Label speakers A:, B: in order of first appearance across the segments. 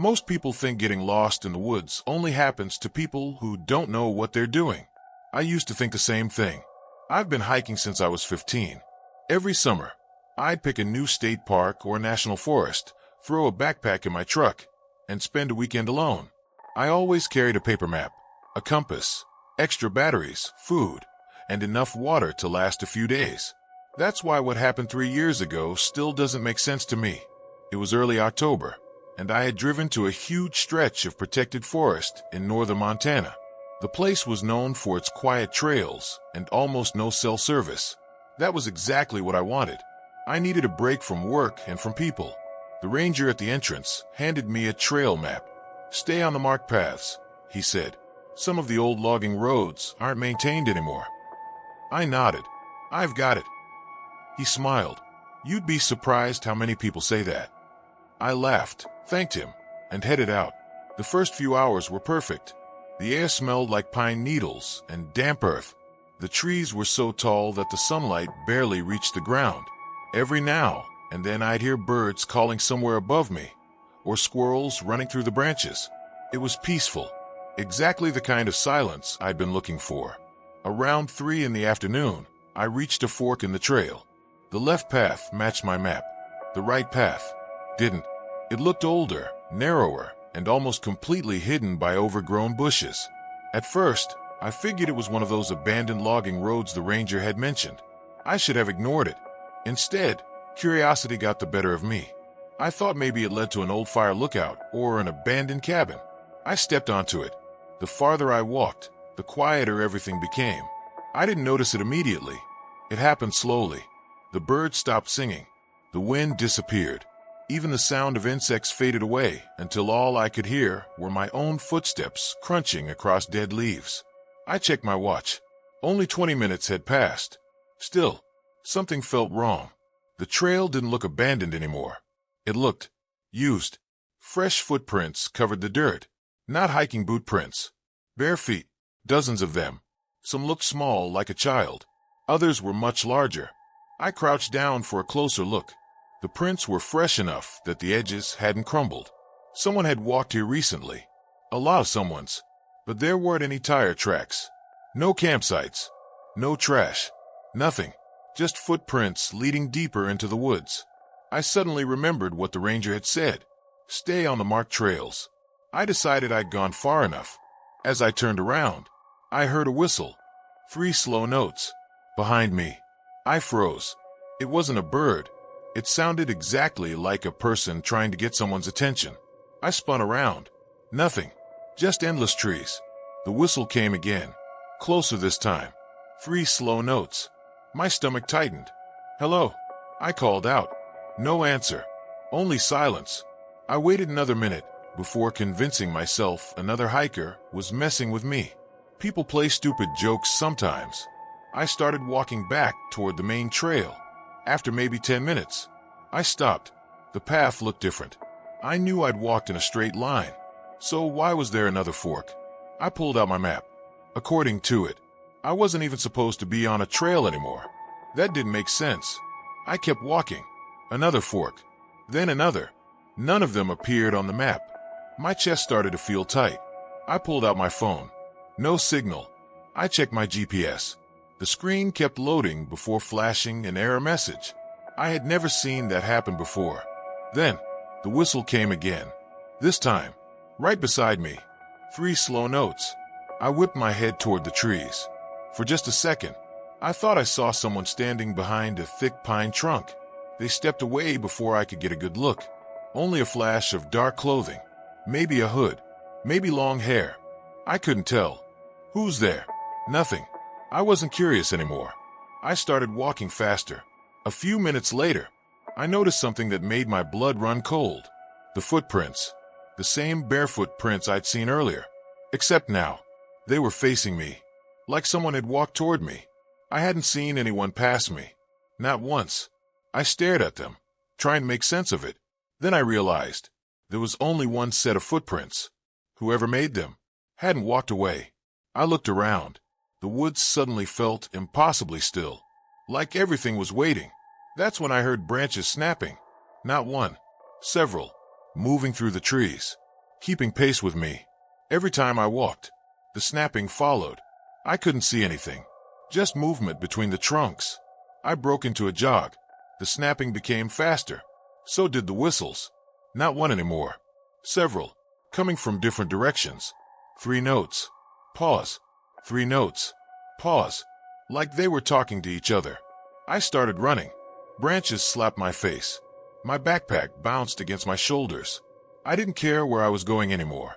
A: Most people think getting lost in the woods only happens to people who don't know what they're doing. I used to think the same thing. I've been hiking since I was 15. Every summer, I'd pick a new state park or national forest, throw a backpack in my truck, and spend a weekend alone. I always carried a paper map, a compass, extra batteries, food, and enough water to last a few days. That's why what happened 3 years ago still doesn't make sense to me. It was early October, and I had driven to a huge stretch of protected forest in northern Montana. The place was known for its quiet trails and almost no cell service. That was exactly what I wanted. I needed a break from work and from people. The ranger at the entrance handed me a trail map. "Stay on the marked paths," he said. "Some of the old logging roads aren't maintained anymore." I nodded. "I've got it." He smiled. "You'd be surprised how many people say that." I laughed, thanked him, and headed out. The first few hours were perfect. The air smelled like pine needles and damp earth. The trees were so tall that the sunlight barely reached the ground. Every now and then I'd hear birds calling somewhere above me, or squirrels running through the branches. It was peaceful, exactly the kind of silence I'd been looking for. Around 3 in the afternoon, I reached a fork in the trail. The left path matched my map. The right path didn't. It looked older, narrower, and almost completely hidden by overgrown bushes. At first, I figured it was one of those abandoned logging roads the ranger had mentioned. I should have ignored it. Instead, curiosity got the better of me. I thought maybe it led to an old fire lookout or an abandoned cabin. I stepped onto it. The farther I walked, the quieter everything became. I didn't notice it immediately. It happened slowly. The birds stopped singing. The wind disappeared. Even the sound of insects faded away until all I could hear were my own footsteps crunching across dead leaves. I checked my watch. Only 20 minutes had passed. Still, something felt wrong. The trail didn't look abandoned anymore. It looked used. Fresh footprints covered the dirt, not hiking boot prints. Bare feet, dozens of them. Some looked small, like a child. Others were much larger. I crouched down for a closer look. The prints were fresh enough that the edges hadn't crumbled. Someone had walked here recently. A lot of someone's. But there weren't any tire tracks. No campsites. No trash. Nothing. Just footprints leading deeper into the woods. I suddenly remembered what the ranger had said. Stay on the marked trails. I decided I'd gone far enough. As I turned around, I heard a whistle. 3 slow notes. Behind me. I froze. It wasn't a bird. It sounded exactly like a person trying to get someone's attention. I spun around. Nothing. Just endless trees. The whistle came again. Closer this time. 3 slow notes. My stomach tightened. "Hello?" I called out. No answer. Only silence. I waited another minute before convincing myself another hiker was messing with me. People play stupid jokes sometimes. I started walking back toward the main trail. After maybe 10 minutes, I stopped. The path looked different. I knew I'd walked in a straight line. So why was there another fork? I pulled out my map. According to it, I wasn't even supposed to be on a trail anymore. That didn't make sense. I kept walking. Another fork. Then another. None of them appeared on the map. My chest started to feel tight. I pulled out my phone. No signal. I checked my GPS. The screen kept loading before flashing an error message. I had never seen that happen before. Then, the whistle came again. This time, right beside me. 3 slow notes. I whipped my head toward the trees. For just a second, I thought I saw someone standing behind a thick pine trunk. They stepped away before I could get a good look. Only a flash of dark clothing. Maybe a hood. Maybe long hair. I couldn't tell. Who's there? Nothing. I wasn't curious anymore. I started walking faster. A few minutes later, I noticed something that made my blood run cold. The footprints. The same barefoot prints I'd seen earlier. Except now, they were facing me. Like someone had walked toward me. I hadn't seen anyone pass me. Not once. I stared at them, trying to make sense of it. Then I realized there was only one set of footprints. Whoever made them hadn't walked away. I looked around. The woods suddenly felt impossibly still, like everything was waiting. That's when I heard branches snapping. Not one, several, moving through the trees. keeping pace with me. Every time I walked, the snapping followed. I couldn't see anything, just movement between the trunks. I broke into a jog. The snapping became faster. So did the whistles. Not one anymore. Several, coming from different directions. 3 notes. Pause. 3 notes. Pause. Like they were talking to each other. I started running. Branches slapped my face. My backpack bounced against my shoulders. I didn't care where I was going anymore.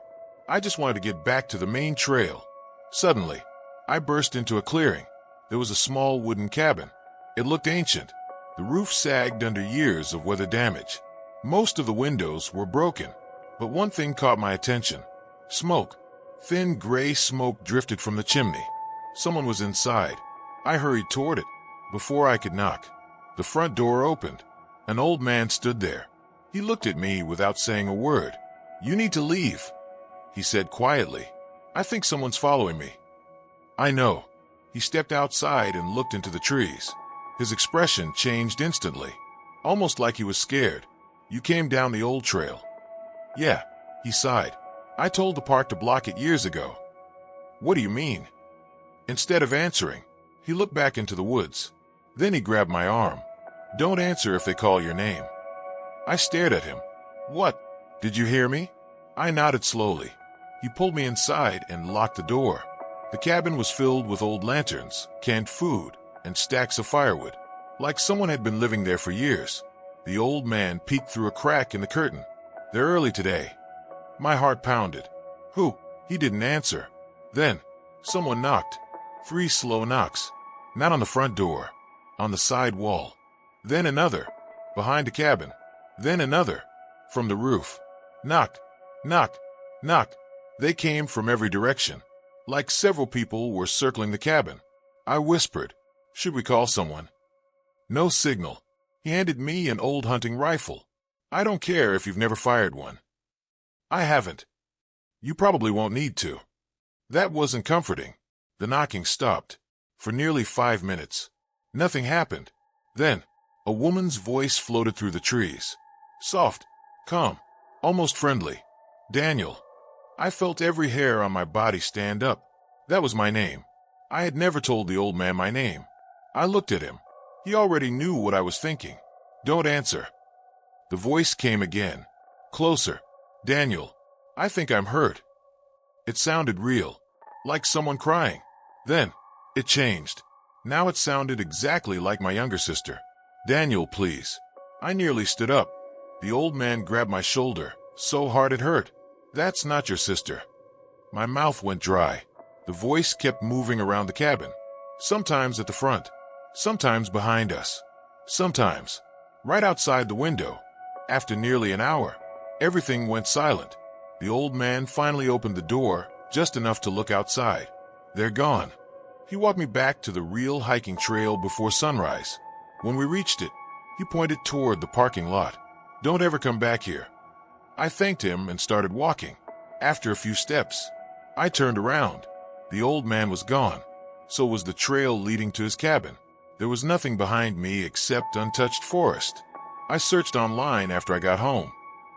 A: I just wanted to get back to the main trail. Suddenly, I burst into a clearing. There was a small wooden cabin. It looked ancient. The roof sagged under years of weather damage. Most of the windows were broken, but one thing caught my attention. Smoke. Thin gray smoke drifted from the chimney. Someone was inside. I hurried toward it. Before I could knock, the front door opened. An old man stood there. He looked at me without saying a word. "You need to leave," he said quietly. "I think someone's following me." "I know." He stepped outside and looked into the trees. His expression changed instantly, almost like he was scared. "You came down the old trail." "Yeah," he sighed. "I told the park to block it years ago." "What do you mean?" Instead of answering, he looked back into the woods. Then he grabbed my arm. "Don't answer if they call your name." I stared at him. "What? Did you hear me?" I nodded slowly. He pulled me inside and locked the door. The cabin was filled with old lanterns, canned food, and stacks of firewood, like someone had been living there for years. The old man peeked through a crack in the curtain. "They're early today." My heart pounded. "Who?" He didn't answer. Then, someone knocked. 3 slow knocks. Not on the front door. On the side wall. Then another. Behind the cabin. Then another. From the roof. Knock. Knock. Knock. They came from every direction. Like several people were circling the cabin. I whispered, "Should we call someone?" No signal. He handed me an old hunting rifle. "I don't care if you've never fired one." "I haven't." "You probably won't need to." That wasn't comforting. The knocking stopped. For nearly 5 minutes. Nothing happened. Then, a woman's voice floated through the trees. Soft, calm, almost friendly. "Daniel." I felt every hair on my body stand up. That was my name. I had never told the old man my name. I looked at him. He already knew what I was thinking. "Don't answer." The voice came again. Closer. "Daniel, I think I'm hurt." It sounded real. Like someone crying. Then, it changed. Now it sounded exactly like my younger sister. "Daniel, please." I nearly stood up. The old man grabbed my shoulder, so hard it hurt. "That's not your sister." My mouth went dry. The voice kept moving around the cabin. Sometimes at the front. Sometimes behind us. Sometimes right outside the window. After nearly an hour, everything went silent. The old man finally opened the door, just enough to look outside. "They're gone." He walked me back to the real hiking trail before sunrise. When we reached it, he pointed toward the parking lot. "Don't ever come back here." I thanked him and started walking. After a few steps, I turned around. The old man was gone. So was the trail leading to his cabin. There was nothing behind me except untouched forest. I searched online after I got home.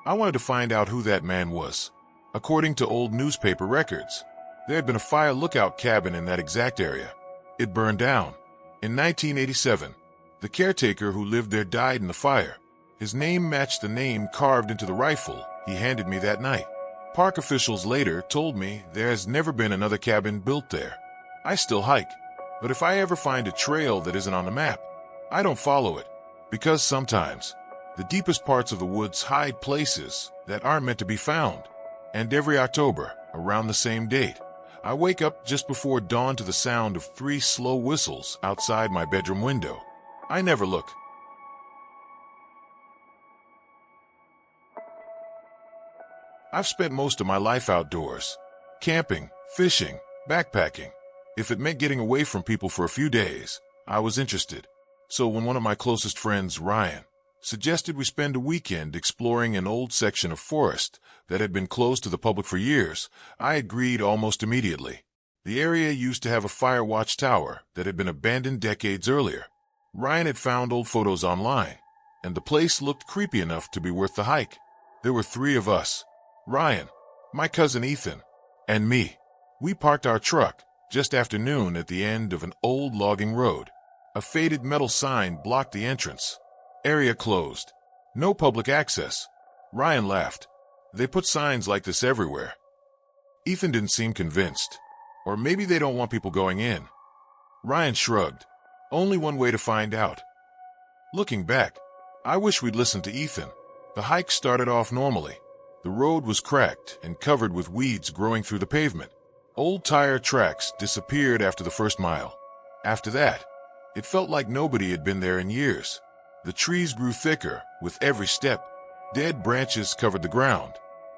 A: I wanted to find out who that man was. According to old newspaper records, there had been a fire lookout cabin in that exact area. It burned down. In 1987, the caretaker who lived there died in the fire. His name matched the name carved into the rifle he handed me that night. Park officials later told me there has never been another cabin built there. I still hike, but if I ever find a trail that isn't on the map, I don't follow it. Because sometimes, the deepest parts of the woods hide places that aren't meant to be found. And every October, around the same date, I wake up just before dawn to the sound of 3 slow whistles outside my bedroom window. I never look. I've spent most of my life outdoors. Camping, fishing, backpacking. If it meant getting away from people for a few days, I was interested. So when one of my closest friends, Ryan, suggested we spend a weekend exploring an old section of forest that had been closed to the public for years, I agreed almost immediately. The area used to have a fire watch tower that had been abandoned decades earlier. Ryan had found old photos online, and the place looked creepy enough to be worth the hike. There were 3 of us. Ryan, my cousin Ethan, and me. We parked our truck just after noon at the end of an old logging road. A faded metal sign blocked the entrance. Area closed. No public access. Ryan laughed. They put signs like this everywhere. Ethan didn't seem convinced. Or maybe they don't want people going in. Ryan shrugged. Only one way to find out. Looking back, I wish we'd listened to Ethan. The hike started off normally. The road was cracked and covered with weeds growing through the pavement. Old tire tracks disappeared after the first mile. After that, it felt like nobody had been there in years. The trees grew thicker with every step. Dead branches covered the ground.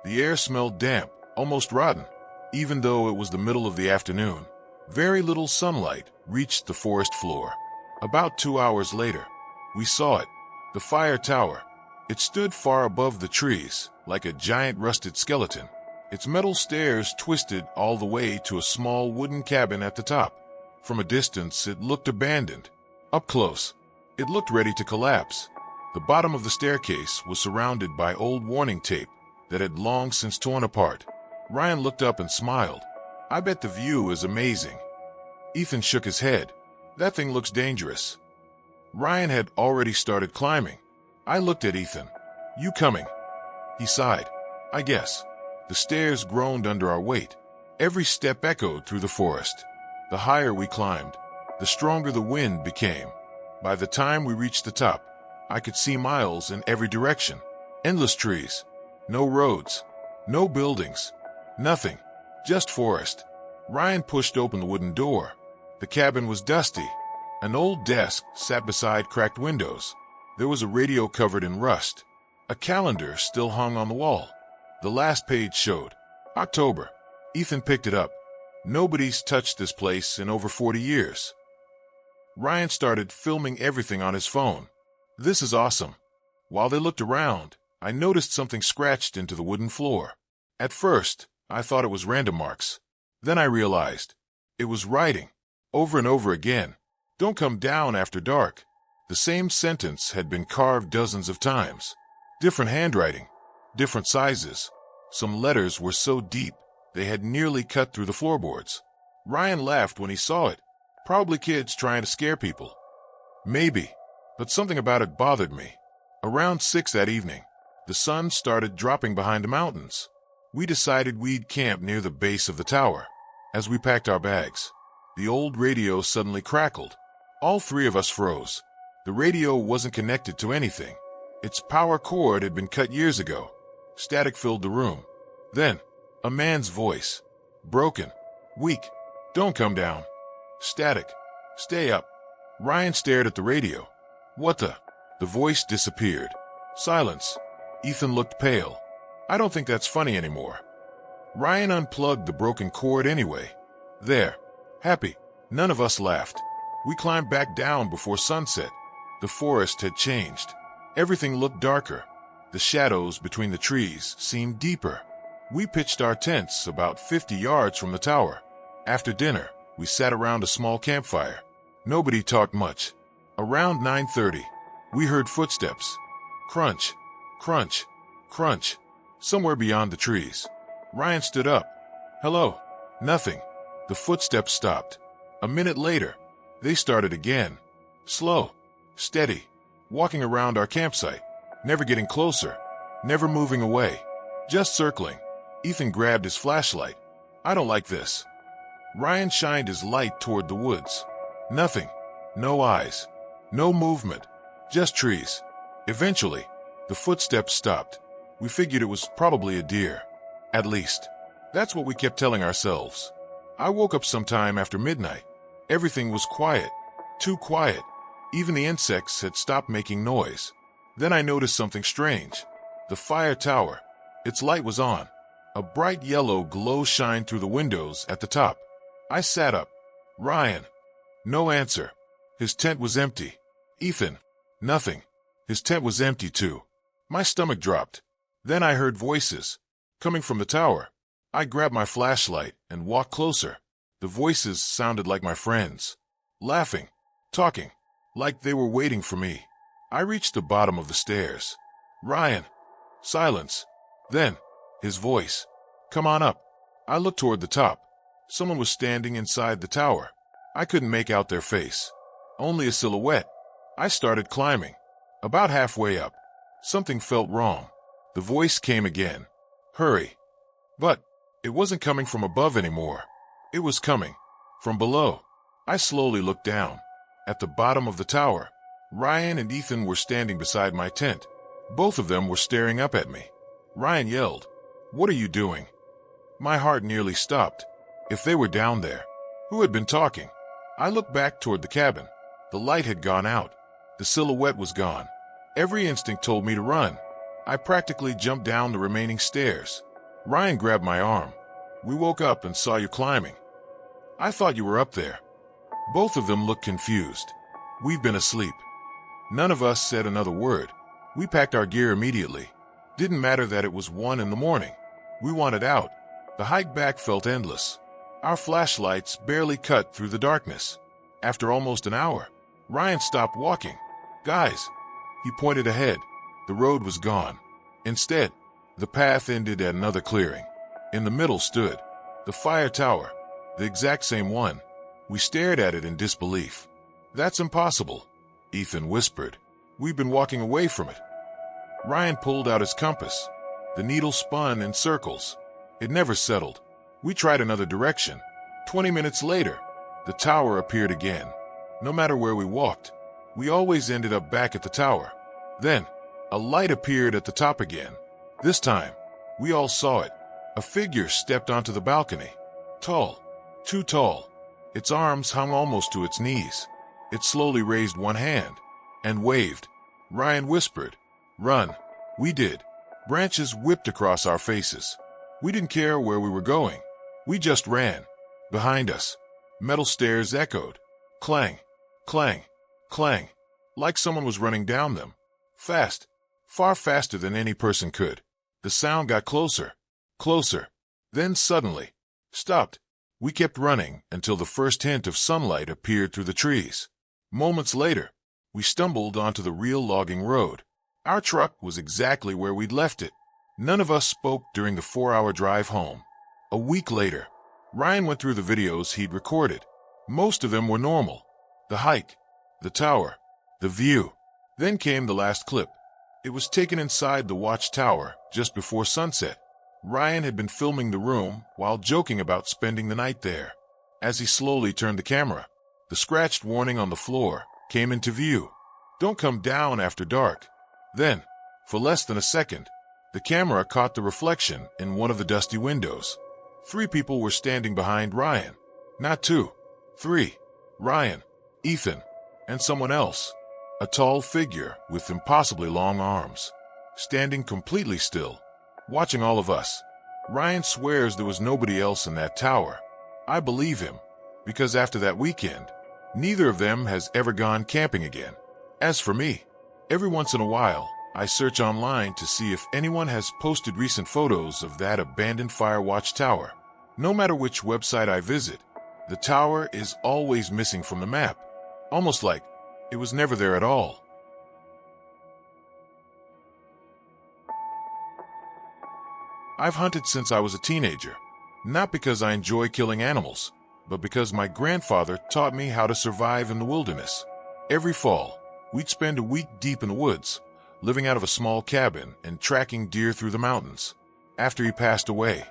A: The air smelled damp, almost rotten, even though it was the middle of the afternoon. Very little sunlight reached the forest floor. About 2 hours later, we saw it, the fire tower. It stood far above the trees, like a giant rusted skeleton. Its metal stairs twisted all the way to a small wooden cabin at the top. From a distance, it looked abandoned. Up close, it looked ready to collapse. The bottom of the staircase was surrounded by old warning tape that had long since torn apart. Ryan looked up and smiled. I bet the view is amazing. Ethan shook his head. That thing looks dangerous. Ryan had already started climbing. I looked at Ethan. You coming? He sighed. I guess. The stairs groaned under our weight. Every step echoed through the forest. The higher we climbed, the stronger the wind became. By the time we reached the top, I could see miles in every direction. Endless trees. No roads. No buildings. Nothing. Just forest. Ryan pushed open the wooden door. The cabin was dusty. An old desk sat beside cracked windows. There was a radio covered in rust. A calendar still hung on the wall. The last page showed October. Ethan picked it up. Nobody's touched this place in over 40 years. Ryan started filming everything on his phone. This is awesome. While they looked around, I noticed something scratched into the wooden floor. At first, I thought it was random marks. Then I realized it was writing, over and over again. Don't come down after dark. The same sentence had been carved dozens of times. Different handwriting, different sizes. Some letters were so deep, they had nearly cut through the floorboards. Ryan laughed when he saw it. Probably kids trying to scare people. Maybe, but something about it bothered me. Around 6 that evening, the sun started dropping behind the mountains. We decided we'd camp near the base of the tower. As we packed our bags, the old radio suddenly crackled. All three of us froze. The radio wasn't connected to anything. Its power cord had been cut years ago. Static filled the room. Then, a man's voice. Broken. Weak. Don't come down. Static. Stay up. Ryan stared at the radio. What the? The voice disappeared. Silence. Ethan looked pale. I don't think that's funny anymore. Ryan unplugged the broken cord anyway. There. Happy. None of us laughed. We climbed back down before sunset. The forest had changed. Everything looked darker. The shadows between the trees seemed deeper. We pitched our tents about 50 yards from the tower. After dinner, we sat around a small campfire. Nobody talked much. Around 9:30, we heard footsteps. Crunch, crunch, crunch, somewhere beyond the trees. Ryan stood up. Hello. Nothing. The footsteps stopped. A minute later, they started again. Slow, steady, walking around our campsite, never getting closer, never moving away, just circling. Ethan grabbed his flashlight. I don't like this. Ryan shined his light toward the woods. Nothing. No eyes. No movement. Just trees. Eventually, the footsteps stopped. We figured it was probably a deer. At least, that's what we kept telling ourselves. I woke up sometime after midnight. Everything was quiet. Too quiet. Even the insects had stopped making noise. Then I noticed something strange. The fire tower. Its light was on. A bright yellow glow shined through the windows at the top. I sat up. Ryan. No answer. His tent was empty. Ethan. Nothing. His tent was empty too. My stomach dropped. Then I heard voices. Coming from the tower. I grabbed my flashlight and walked closer. The voices sounded like my friends. Laughing. Talking. Like they were waiting for me. I reached the bottom of the stairs. Ryan. Silence. Then, his voice. Come on up. I looked toward the top. Someone was standing inside the tower. I couldn't make out their face. Only a silhouette. I started climbing. About halfway up, something felt wrong. The voice came again. Hurry. But it wasn't coming from above anymore. It was coming from below. I slowly looked down. At the bottom of the tower, Ryan and Ethan were standing beside my tent. Both of them were staring up at me. Ryan yelled, "What are you doing?" My heart nearly stopped. If they were down there, who had been talking? I looked back toward the cabin. The light had gone out. The silhouette was gone. Every instinct told me to run. I practically jumped down the remaining stairs. Ryan grabbed my arm. "We woke up and saw you climbing. I thought you were up there." Both of them looked confused. "We've been asleep." None of us said another word. We packed our gear immediately. Didn't matter that it was 1 in the morning. We wanted out. The hike back felt endless. Our flashlights barely cut through the darkness. After almost an hour, Ryan stopped walking. "Guys," he pointed ahead. The road was gone. Instead, the path ended at another clearing. In the middle stood the fire tower, the exact same one. We stared at it in disbelief. "That's impossible," Ethan whispered. "We've been walking away from it." Ryan pulled out his compass. The needle spun in circles. It never settled. We tried another direction. 20 minutes later, the tower appeared again. No matter where we walked, we always ended up back at the tower. Then, a light appeared at the top again. This time, we all saw it. A figure stepped onto the balcony. Tall. Too tall. Its arms hung almost to its knees. It slowly raised one hand and waved. Ryan whispered, "Run." We did. Branches whipped across our faces. We didn't care where we were going. We just ran. Behind us, metal stairs echoed. Clang, clang, clang. Like someone was running down them. Fast. Far faster than any person could. The sound got closer. Closer. Then suddenly, stopped. We kept running until the first hint of sunlight appeared through the trees. Moments later, we stumbled onto the real logging road. Our truck was exactly where we'd left it. None of us spoke during the 4-hour drive home. A week later, Ryan went through the videos he'd recorded. Most of them were normal. The hike, the tower, the view. Then came the last clip. It was taken inside the watchtower just before sunset. Ryan had been filming the room while joking about spending the night there. As he slowly turned the camera, the scratched warning on the floor came into view. "Don't come down after dark." Then, for less than a second, the camera caught the reflection in one of the dusty windows. 3 people were standing behind Ryan. Not 2. 3. Ryan, Ethan, and someone else. A tall figure with impossibly long arms. Standing completely still, watching all of us. Ryan swears there was nobody else in that tower. I believe him, because after that weekend, neither of them has ever gone camping again. As for me, every once in a while, I search online to see if anyone has posted recent photos of that abandoned fire watch tower. No matter which website I visit, the tower is always missing from the map, almost like it was never there at all. I've hunted since I was a teenager, not because I enjoy killing animals, but because my grandfather taught me how to survive in the wilderness. Every fall, we'd spend a week deep in the woods, living out of a small cabin and tracking deer through the mountains. After he passed away,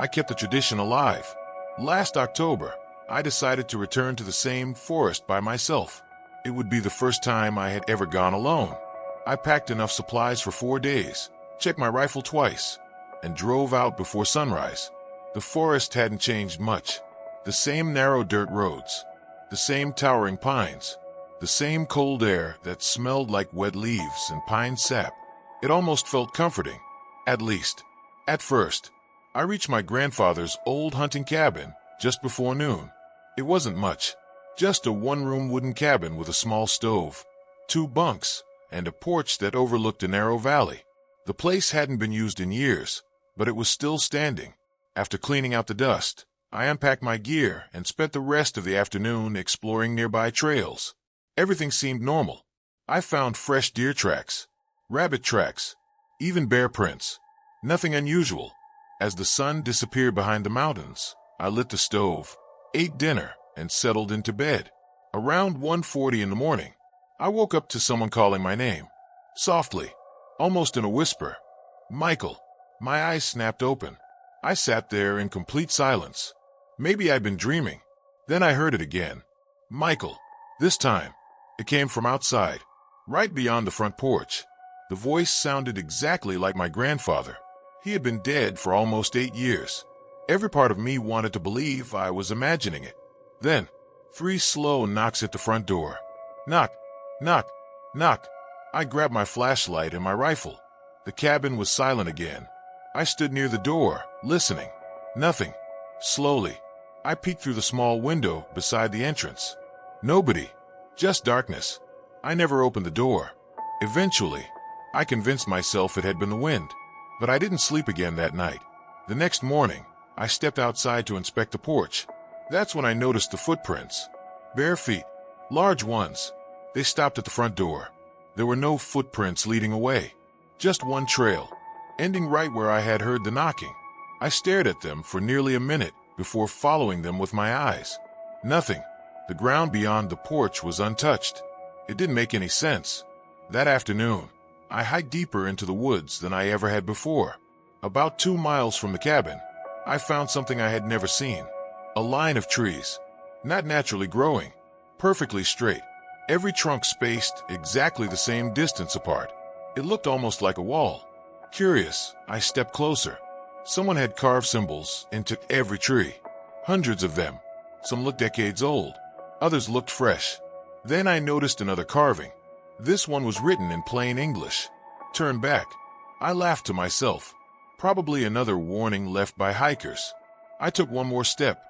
A: I kept the tradition alive. Last October, I decided to return to the same forest by myself. It would be the first time I had ever gone alone. I packed enough supplies for 4 days, checked my rifle twice, and drove out before sunrise. The forest hadn't changed much. The same narrow dirt roads, the same towering pines, the same cold air that smelled like wet leaves and pine sap. It almost felt comforting, at least. At first, I reached my grandfather's old hunting cabin just before noon. It wasn't much, just a 1-room wooden cabin with a small stove, 2 bunks, and a porch that overlooked a narrow valley. The place hadn't been used in years, but it was still standing. After cleaning out the dust, I unpacked my gear and spent the rest of the afternoon exploring nearby trails. Everything seemed normal. I found fresh deer tracks, rabbit tracks, even bear prints. Nothing unusual, As the sun disappeared behind the mountains, I lit the stove, ate dinner, and settled into bed. Around 1:40 in the morning, I woke up to someone calling my name. Softly, almost in a whisper. Michael. My eyes snapped open. I sat there in complete silence. Maybe I'd been dreaming. Then I heard it again. Michael. This time, it came from outside, right beyond the front porch. The voice sounded exactly like my grandfather. He had been dead for almost 8 years. Every part of me wanted to believe I was imagining it. Then, 3 slow knocks at the front door. Knock, knock, knock. I grabbed my flashlight and my rifle. The cabin was silent again. I stood near the door, listening. Nothing. Slowly, I peeked through the small window beside the entrance. Nobody. Just darkness. I never opened the door. Eventually, I convinced myself it had been the wind. But I didn't sleep again that night. The next morning, I stepped outside to inspect the porch. That's when I noticed the footprints. Bare feet. Large ones. They stopped at the front door. There were no footprints leading away. Just one trail, ending right where I had heard the knocking. I stared at them for nearly a minute before following them with my eyes. Nothing. The ground beyond the porch was untouched. It didn't make any sense. That afternoon, I hiked deeper into the woods than I ever had before. About 2 miles from the cabin, I found something I had never seen. A line of trees. Not naturally growing. Perfectly straight. Every trunk spaced exactly the same distance apart. It looked almost like a wall. Curious, I stepped closer. Someone had carved symbols into every tree. Hundreds of them. Some looked decades old. Others looked fresh. Then I noticed another carving. This one was written in plain English. Turn back. I laughed to myself. Probably another warning left by hikers. I took one more step.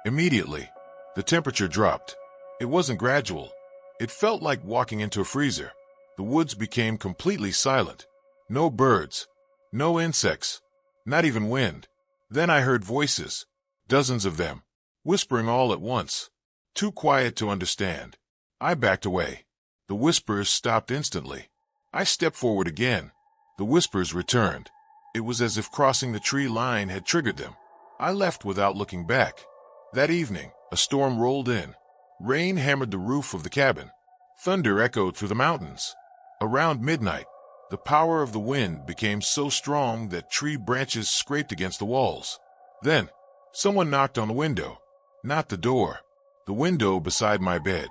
A: Immediately, the temperature dropped. It wasn't gradual. It felt like walking into a freezer. The woods became completely silent. No birds. No insects. Not even wind. Then I heard voices. Dozens of them. Whispering all at once. Too quiet to understand. I backed away. The whispers stopped instantly. I stepped forward again. The whispers returned. It was as if crossing the tree line had triggered them. I left without looking back. That evening, a storm rolled in. Rain hammered the roof of the cabin. Thunder echoed through the mountains. Around midnight, the power of the wind became so strong that tree branches scraped against the walls. Then, someone knocked on the window. Not the door. The window beside my bed.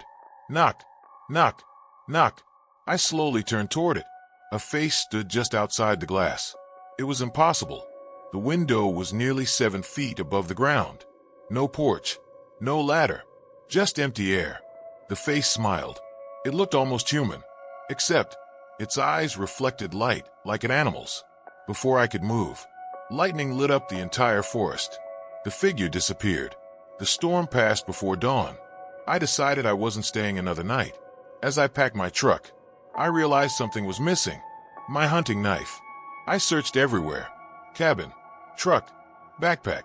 A: Knock, knock, knock. I slowly turned toward it. A face stood just outside the glass. It was impossible. The window was nearly 7 feet above the ground. No porch. No ladder. Just empty air. The face smiled. It looked almost human. Except, its eyes reflected light like an animal's. Before I could move, lightning lit up the entire forest. The figure disappeared. The storm passed before dawn. I decided I wasn't staying another night. As I packed my truck, I realized something was missing. My hunting knife. I searched everywhere. Cabin, truck, backpack.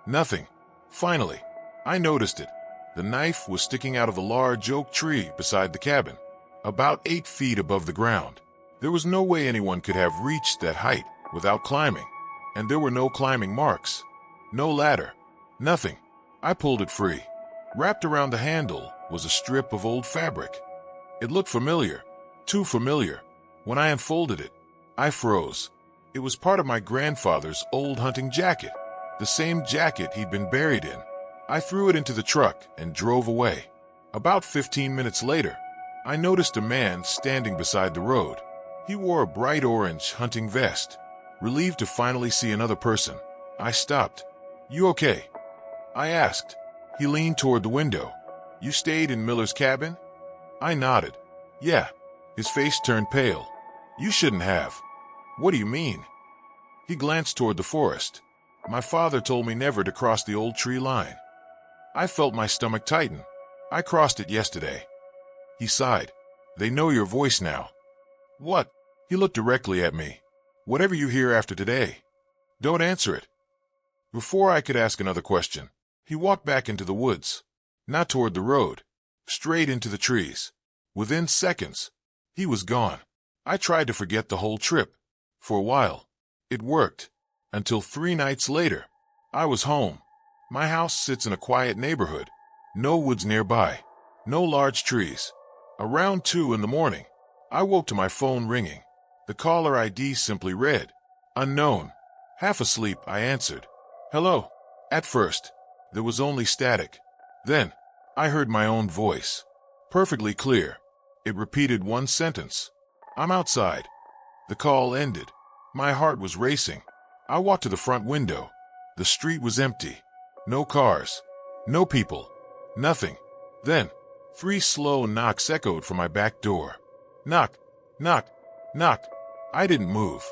A: Nothing. Finally, I noticed it. The knife was sticking out of a large oak tree beside the cabin, about 8 feet above the ground. There was no way anyone could have reached that height without climbing, and there were no climbing marks. No ladder. Nothing. I pulled it free. Wrapped around the handle was a strip of old fabric. It looked familiar. Too familiar. When I unfolded it, I froze. It was part of my grandfather's old hunting jacket, the same jacket he'd been buried in. I threw it into the truck and drove away. About 15 minutes later, I noticed a man standing beside the road. He wore a bright orange hunting vest. Relieved to finally see another person, I stopped. "You okay?" I asked. He leaned toward the window. "You stayed in Miller's cabin?" I nodded. "Yeah." His face turned pale. "You shouldn't have." "What do you mean?" He glanced toward the forest. "My father told me never to cross the old tree line." I felt my stomach tighten. "I crossed it yesterday." He sighed. "They know your voice now." "What?" He looked directly at me. "Whatever you hear after today, don't answer it." Before I could ask another question, he walked back into the woods. Not toward the road. Straight into the trees. Within seconds, he was gone. I tried to forget the whole trip. For a while, it worked. Until 3 nights later, I was home. My house sits in a quiet neighborhood. No woods nearby. No large trees. Around 2 in the morning, I woke to my phone ringing. The caller ID simply read, "Unknown." Half asleep, I answered, "Hello." At first, there was only static. Then, I heard my own voice. Perfectly clear. It repeated one sentence. "I'm outside." The call ended. My heart was racing. I walked to the front window. The street was empty. No cars. No people. Nothing. Then, 3 slow knocks echoed from my back door. Knock, knock, knock. I didn't move.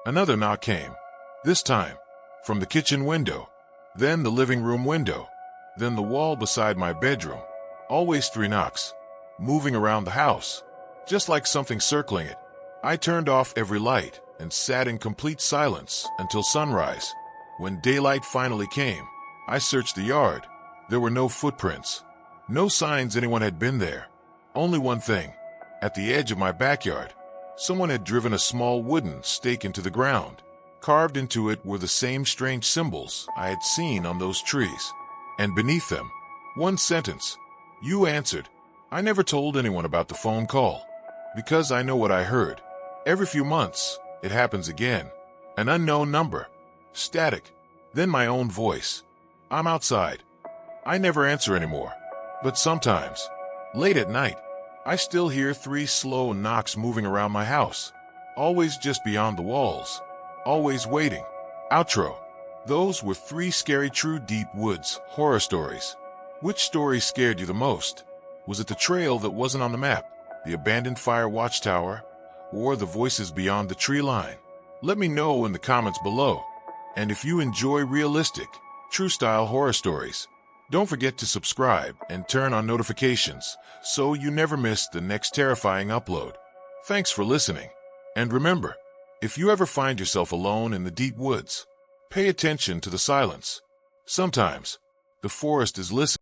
A: Another knock came. This time, from the kitchen window. Then the living room window. Then the wall beside my bedroom. Always 3 knocks. Moving around the house. Just like something circling it. I turned off every light and sat in complete silence until sunrise. When daylight finally came, I searched the yard. There were no footprints. No signs anyone had been there. Only one thing. At the edge of my backyard, someone had driven a small wooden stake into the ground. Carved into it were the same strange symbols I had seen on those trees. And beneath them, one sentence. "You answered." I never told anyone about the phone call, because I know what I heard. Every few months, it happens again. An unknown number. Static. Then my own voice. "I'm outside." I never answer anymore. But sometimes, late at night, I still hear 3 slow knocks moving around my house. Always just beyond the walls. Always waiting. Outro. Those were 3 scary true deep woods horror stories. Which story scared you the most? Was it the trail that wasn't on the map, the abandoned fire watchtower, or the voices beyond the tree line? Let me know in the comments below. And if you enjoy realistic, true-style horror stories, don't forget to subscribe and turn on notifications so you never miss the next terrifying upload. Thanks for listening. And remember, if you ever find yourself alone in the deep woods, pay attention to the silence. Sometimes, the forest is listening.